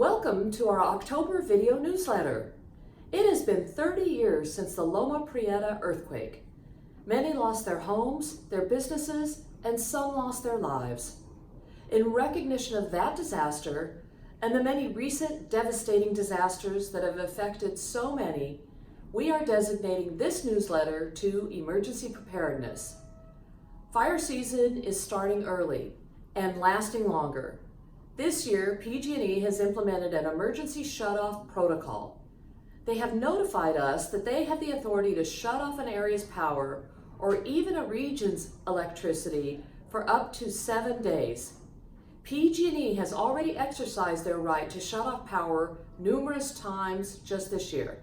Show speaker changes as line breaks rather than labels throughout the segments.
Welcome to our October video newsletter. It has been 30 years since the Loma Prieta earthquake. Many lost their homes, their businesses, and some lost their lives. In recognition of that disaster and the many recent devastating disasters that have affected so many, we are designating this newsletter to Emergency Preparedness. Fire season is starting early and lasting longer. This year, PG&E has implemented an emergency shutoff protocol. They have notified us that they have the authority to shut off an area's power or even a region's electricity for up to 7 days. PG&E has already exercised their right to shut off power numerous times just this year.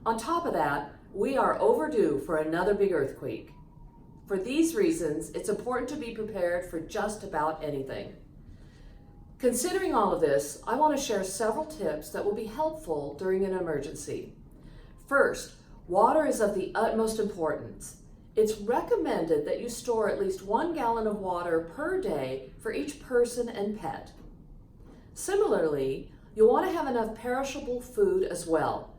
On top of that, we are overdue for another big earthquake. For these reasons, it's important to be prepared for just about anything. Considering all of this, I want to share several tips that will be helpful during an emergency. First, water is of the utmost importance. It's recommended that you store at least 1 gallon of water per day for each person and pet. Similarly, you'll want to have enough perishable food as well.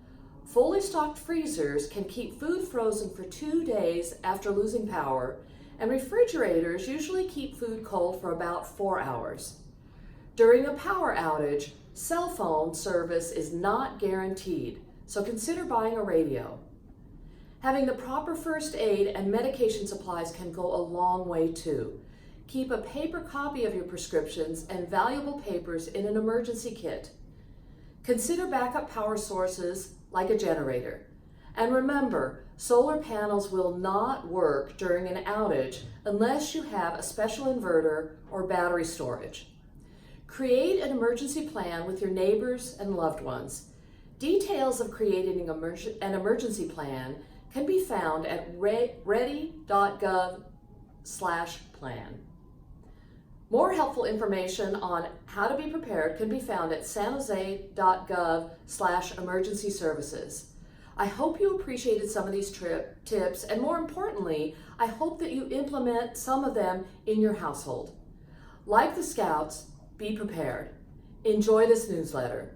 Fully stocked freezers can keep food frozen for 2 days after losing power, and refrigerators usually keep food cold for about 4 hours. During a power outage, cell phone service is not guaranteed, so consider buying a radio. Having the proper first aid and medication supplies can go a long way too. Keep a paper copy of your prescriptions and valuable papers in an emergency kit. Consider backup power sources like a generator. And remember, solar panels will not work during an outage unless you have a special inverter or battery storage. Create an emergency plan with your neighbors and loved ones. Details of creating an emergency plan can be found at ready.gov/plan. More helpful information on how to be prepared can be found at sanjose.gov/emergency services. I hope you appreciated some of these tips, and more importantly, I hope that you implement some of them in your household. Like the Scouts, be prepared. Enjoy this newsletter.